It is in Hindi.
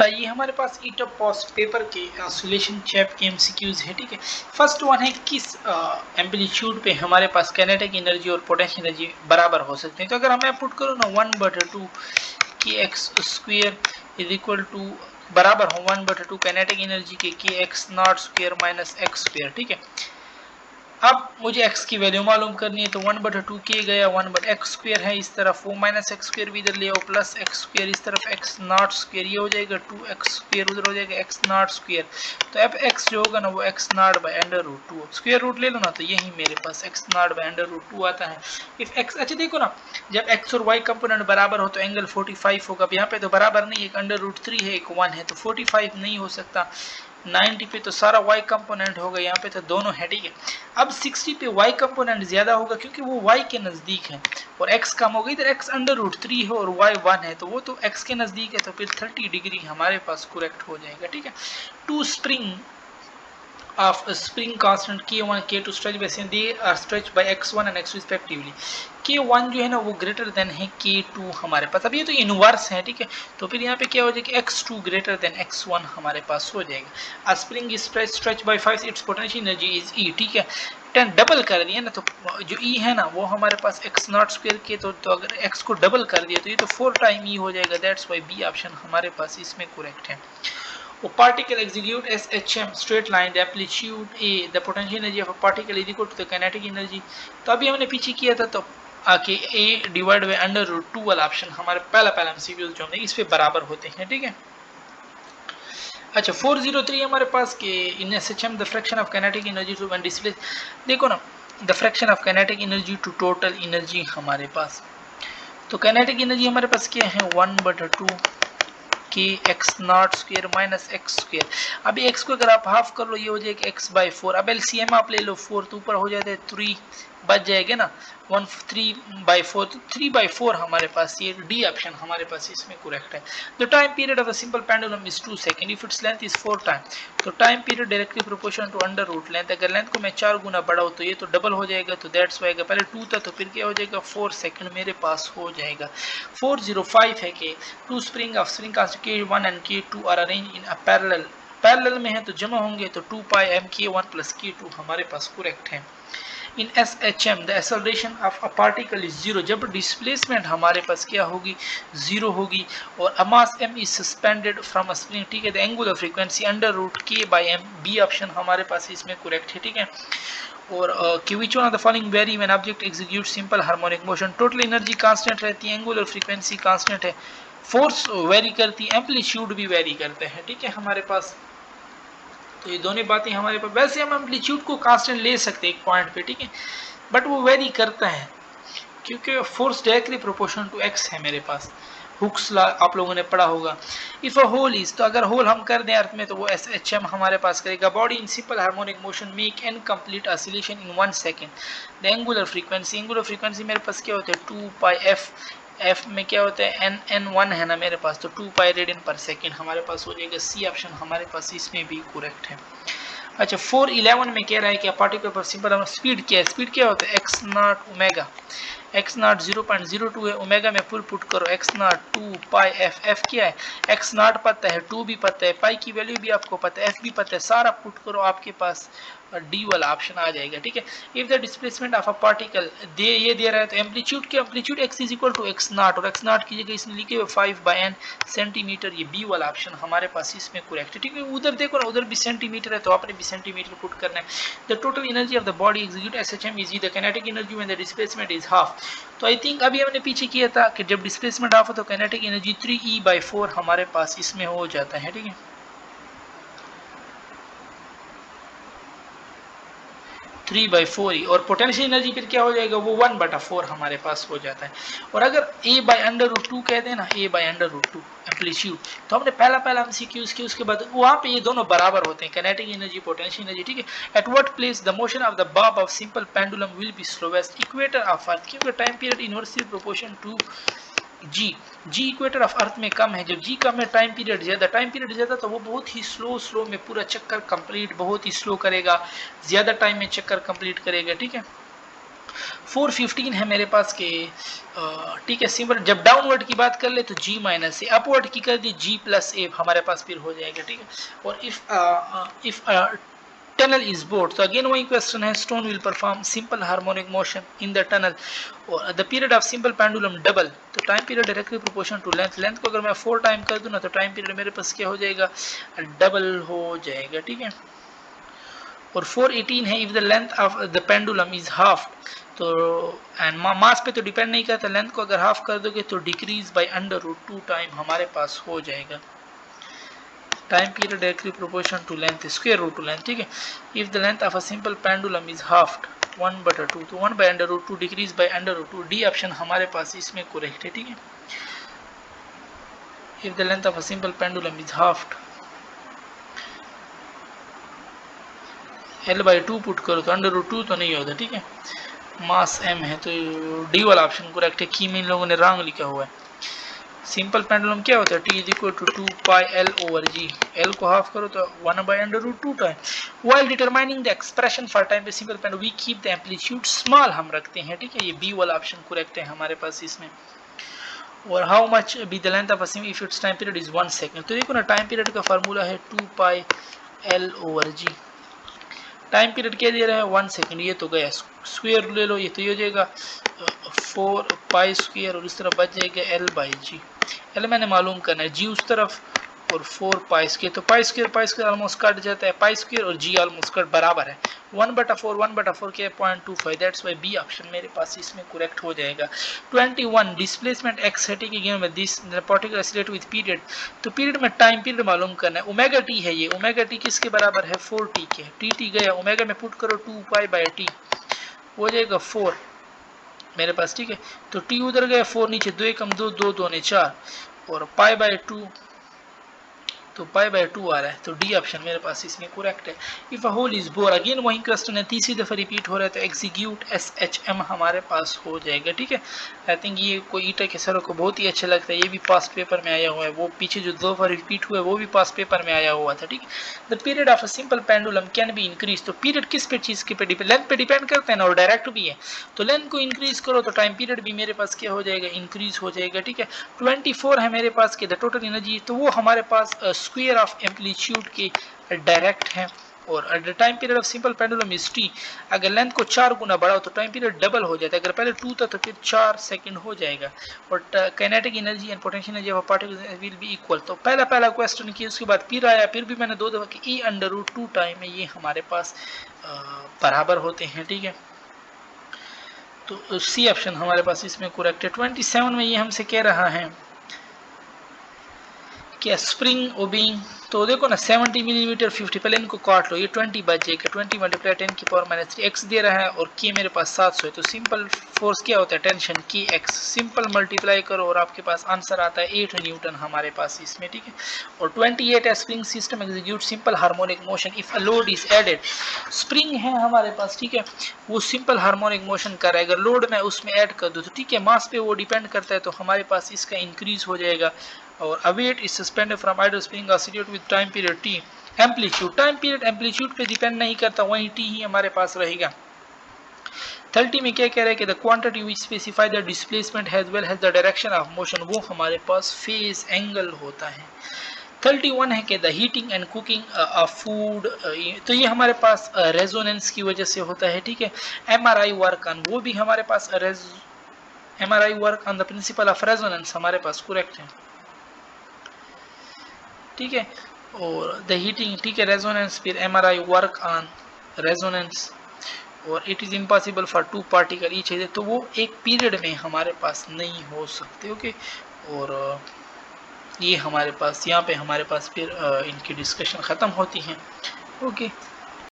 ये हमारे पास ईटअप पोस्ट पेपर के सोल्यूशन चैप के एमसीक्यूज है। ठीक है, फर्स्ट वन है किस एम्पलीट्यूड पे हमारे पास काइनेटिक एनर्जी और पोटेंशियल एनर्जी बराबर हो सकते हैं। तो अगर मैं पुट करूँ ना 1/2 के x square is equal to बराबर हो 1/2 काइनेटिक एनर्जी के x not square minus x square. ठीक है, अब मुझे x की वैल्यू मालूम करनी है तो 1/2 के गया 1/x स्क्वायर है इस तरफ, वो माइनस एक्स स्क्वायर भी इधर ले आओ प्लस एक्स स्क्वायर इस तरफ, x नॉट स्क्वायर ये हो जाएगा 2x स्क्वायर उधर हो जाएगा x नॉट स्क्वायर। तो अब x जो होगा ना वो x not by √2 square root ले लो ना तो यही मेरे पास x नॉट बाय √2 आता है। इफ x अच्छा देखो ना जब x और y कंपोनेंट बराबर हो तो एंगल 45 होगा। अब यहाँ पे तो बराबर नहीं, एक √3 है एक 1 है तो 45 नहीं हो सकता। 90 पे तो सारा y कंपोनेंट होगा, यहाँ पे तो दोनों है। ठीक है, अब 60 पे y कंपोनेंट ज्यादा होगा क्योंकि वो y के नजदीक है और x कम होगा, इधर x √3 है और y 1 है तो वो तो x के नजदीक है तो फिर 30 डिग्री हमारे पास करेक्ट हो जाएगा। ठीक है, two spring of a spring constant K1 K2 stretched by same they are stretched by x1 and x2 respectively। K1 जो है ना वो ग्रेटर देन है K2 हमारे पास। अब ये तो इनवर्स है। ठीक है, तो फिर यहाँ पे क्या हो जाएगा x2 ग्रेटर देन x1 हमारे पास हो जाएगा। A spring is stretched by 5 its potential energy is E। ठीक है, 10 डबल कर दिया ना तो जो E है ना वो हमारे पास x नॉट स्क्वायर के तो अगर x को डबल कर दिया तो ये तो 4 टाइम E हो जाएगा। दैट्स वाई बी ऑप्शन हमारे पास इसमें करेक्ट है। A particle execute SHM straight line the amplitude A the potential energy of a particle is equal to the kinetic energy। तो अभी हमने पीछे किया था तो आके A डिवाइड बाय √2 वाला ऑप्शन हमारे पहला एमसीक्यू जो हमने इस पे बराबर होते हैं। ठीक है, अच्छा 403 हमारे पास के in SHM the fraction of kinetic energy to when displace. देखो ना the fraction of kinetic energy to total energy हमारे पास, तो काइनेटिक एनर्जी हमारे पास क्या है 1/2 के x not square minus x square. अभी एक्स को अगर आप हाफ कर लो ये हो जाएगा x/4। अब एलसीएम आप ले लो 4 तो ऊपर हो जाता है 3 बच जाएगा ना 3/4 तो 3/4 हमारे पास ये डी ऑप्शन हमारे पास इसमें करेक्ट है। The time period of a simple pendulum is 2 second if its length is 4 time. तो time period directly proportional to under root length. अगर लेंथ को मैं 4 गुना बढ़ाऊं तो ये तो डबल हो जाएगा तो दैट्स वाई पहले 2 था तो फिर क्या हो जाएगा 4 सेकंड मेरे पास हो जाएगा। 405 है कि two spring of spring K1 and K2 are arrange in a parallel में है तो जमा होंगे तो 2πm K1 प्लस K2 हमारे पास करेक्ट है। इन SHM the acceleration of a particle is 0 जब डिस्प्लेसमेंट हमारे पास क्या होगी 0 होगी और a mass m is suspended from a spring. ठीक है, the angular frequency √k/m B option हमारे पास इसमें करेक्ट है। ठीक है, और कि which one of the following vary when object execute simple harmonic motion. Total energy constant रहती है, एंगुलर फ्रीक्वेंसी कांस्टेंट है, फोर्स वेरी करती है, एम्पलीट्यूड भी वेरी करते हैं। ठीक है, हमारे पास तो ये दोनों बातें हमारे पास, वैसे हम एम्पलीट्यूड को कांस्टेंट ले सकते हैं एक पॉइंट पे। ठीक है, बट वो वेरी करता है क्योंकि force directly proportional to x है मेरे पास। हुक्स लॉ आप लोगों ने पढ़ा होगा। इफ अ होल इज तो अगर होल हम कर दें अर्थ में तो वो SHM हमारे पास करेगा। Body in simple harmonic motion make incomplete oscillation in 1 second. The angular frequency मेरे पास क्या होता है 2πf। एफ में क्या होता है n1 है ना मेरे पास तो 2π रेडियन पर सेकंड हमारे पास हो जाएगा। सी ऑप्शन हमारे पास इसमें भी करेक्ट है। अच्छा 411 में कह रहा है कि पार्टिकल पर सिंपल स्पीड क्या है, स्पीड क्या होता है x not omega, x not 0.02 है, ओमेगा में फुल पुट करो x नॉट 2πf। f क्या है x नॉट पता है, 2 भी पता है, पाई की वैल्यू भी आपको पता है, f भी पता है, सारा पुट करो आपके पास डी वाला ऑप्शन आ जाएगा। ठीक है, if the displacement of a particle ये दे रहा है तो एम्पलीट्यूड क्या, amplitude x is equal to x not और x नॉट की जगह इसने लिखे हुए 5/n सेंटीमीटर, ये बी वाला ऑप्शन हमारे पास इसमें करेक्ट है। ठीक है, उधर देखो ना उधर भी सेंटीमीटर है तो आपने भी सेंटीमीटर पुट करना है। The total energy of the body execute SHM is the kinetic energy when the displacement is half. तो आई थिंक अभी हमने पीछे किया था कि जब डिस्प्लेसमेंट हाफ हो तो काइनेटिक एनर्जी 3E/4 हमारे पास इसमें हो जाता है। ठीक है, 3/4 ही, और पोटेंशियल एनर्जी फिर क्या हो जाएगा वो 1/4 हमारे पास हो जाता है। और अगर A/√2 कह देना A/√2 एम्पलीट्यूड तो हमने पहला एमसीक्यूज की, उसके बाद वहां पे ये दोनों बराबर होते हैं काइनेटिक एनर्जी पोटेंशियल एनर्जी। ठीक है, at what place the motion of the bob of simple pendulum will be slowest, equator of earth, क्योंकि time period inversely proportion to g equator of earth में कम है, जब जी कम है टाइम पीरियड ज्यादा तो वो बहुत ही स्लो में पूरा चक्कर कंप्लीट बहुत ही स्लो करेगा, ज्यादा टाइम में चक्कर कंप्लीट करेगा। ठीक है, 415 है मेरे पास के ठीक है। सिंपल जब डाउनवर्ड की बात कर ले तो g माइनस ए, अपवर्ड की कर दी g प्लस ए हमारे पास फिर हो जाएगा, ठीक है। और इफ टनल इज बोर्ड, तो अगेन वही क्वेश्चन है, stone will perform simple harmonic motion in the tunnel और the period of simple pendulum double, तो time period directly proportional to length, length को अगर मैं 4 टाइम कर दूं ना तो टाइम पीरियड मेरे पास क्या हो जाएगा, डबल हो जाएगा, ठीक है। और 418 है, if the length of the pendulum is half, तो एंड मास पे तो डिपेंड नहीं करता, लेंथ को अगर हाफ कर दोगे तो डिक्रीज बाय √2 टाइम हमारे पास हो जाएगा। Time period directly proportional to length, square root to length, ठीक है। If the length of a simple pendulum is halved 1/2, तो 1/√2 डिक्रीज बाय √2, डी ऑप्शन हमारे पास इसमें करेक्ट है, ठीक है। If the length of a simple pendulum is halved, L/2 put करो तो √2 तो नहीं होता, ठीक है। मास m है तो डी वाला ऑप्शन करेक्ट है। की में इन लोगों ने रॉन्ग लिखा हुआ है। सिंपल पेंडुलम क्या होता है, T is equal to 2πL/g, L को हाफ करो तो 1/√2 time. While determining the expression for time पे simple pendulum we keep the amplitude small, हम रखते हैं, ठीक है। ये बी वाला ऑप्शन करेक्ट है हमारे पास इसमें। और how much be the length of a SIM if it's time period is 1 second, तो देखो ना टाइम पीरियड का फार्मूला है 2πL/g, टाइम पीरियड क्या दे रहा है 1 सेकंड, ये तो गया, स्क्वायर ले लो, ये तो हो जाएगा 4π² और इस तरफ बच जाएगा L/g। L मैंने मालूम करना है, g उस तरफ और 4π², तो π² ऑलमोस्ट कट जाता है, π² और g ऑलमोस्ट कट बराबर है, 1/4 के 0.25, दैट्स वाई बी ऑप्शन मेरे पास इसमें करेक्ट हो जाएगा। 21 डिस्प्लेसमेंट x है, ठीक है, given by this particle oscillate with period, तो पीरियड में टाइम पीरियड मालूम करना है, ओमेगा टी है, ये ओमेगा टी किसके बराबर है 4t के, टी गया, ओमेगा में पुट करो 2π/t हो जाएगा 4 मेरे पास, ठीक है। तो t उधर गया, 4 नीचे, 2 1 2 2 2 4 और π/2, तो π/2 आ रहा है, तो डी ऑप्शन मेरे पास इसमें करेक्ट है। If a hole is bore, again वही क्वेश्चन है, तीसरी दफा रिपीट हो रहा है, तो एग्जीक्यूट SHM हमारे पास हो जाएगा, ठीक है। आई थिंक ये कोई ईटा के सरों को बहुत ही अच्छा लगता है, ये भी पास्ट पेपर में आया हुआ है, वो पीछे जो 2 बार रिपीट हुआ है वो भी पास्ट पेपर में आया हुआ था, ठीक है। The period of a simple pendulum can be increase, तो पीरियड किस पे चीज के पे डिपेंड, लेंथ पे डिपेंड करता है ना, और डायरेक्ट भी है, तो लेंथ को इंक्रीज करो तो टाइम पीरियड भी मेरे पास क्या हो जाएगा, इंक्रीज हो जाएगा, ठीक है। 24 है मेरे पास के द टोटल एनर्जी, तो वो हमारे पास स्क्वायर ऑफ एम्पलीट्यूड के डायरेक्ट है। और the time period of simple pendulum is t, अगर लेंथ को 4 गुना बढ़ाओ तो टाइम पीरियड डबल हो जाता है, अगर पहले 2 था तो फिर 4 सेकंड हो जाएगा। और kinetic energy and potential energy of particle will be equal, तो पहला क्वेश्चन किया, उसके बाद फिर आया, फिर भी मैंने 2 दफा कि E/√2 टाइम में ये हमारे पास बराबर होते हैं, ठीक है। तो सी ऑप्शन हमारे पास इसमें करेक्ट है। 27 में ये हमसे कह रहा है क्या स्प्रिंग ओबिंग, तो देखो ना 70 मिलीमीटर 50, पहले इनको काट लो, ये 20 बच जाएगा, 20 मल्टीप्लाई 10⁻³ x दे रहा है और k मेरे पास 700 है, तो सिंपल फोर्स क्या होता है, टेंशन की x, सिंपल मल्टीप्लाई करो और आपके पास आंसर आता है 8 न्यूटन हमारे पास इसमें, ठीक है। और 28 है spring system execute simple harmonic motion if a load is added, spring है हमारे पास, ठीक है, वो सिंपल हार्मोनिक मोशन कर रहा है, अगर लोड में उसमें ऐड कर दो तो ठीक है, मास पे वो डिपेंड करता है, तो हमारे पास इसका इंक्रीज हो जाएगा। और a weight is suspended from idle spring oscillate with time period t, amplitude, time period amplitude पे डिपेंड नहीं करता, वहीं t ही हमारे पास रहेगा। 30 में क्या कह रहा है कि the quantity which specify the displacement has well has the direction of motion, वो हमारे पास फेज एंगल होता है। 31 है कि the heating and cooking of food, तो ये हमारे पास रेजोनेंस की वजह से होता है, ठीक है। MRI वर्क ऑन, वो भी हमारे पास MRI work on the principle of resonance हमारे पास करेक्ट है, ठीक है। और द हीटिंग, ठीक है, रेजोनेंस, फिर MRI वर्क ऑन रेजोनेंस, और it is impossible for 2 particle each, तो वो एक पीरियड में हमारे पास नहीं हो सकते, ओके। और ये हमारे पास यहाँ पे हमारे पास फिर इनकी डिस्कशन ख़त्म होती है, ओके।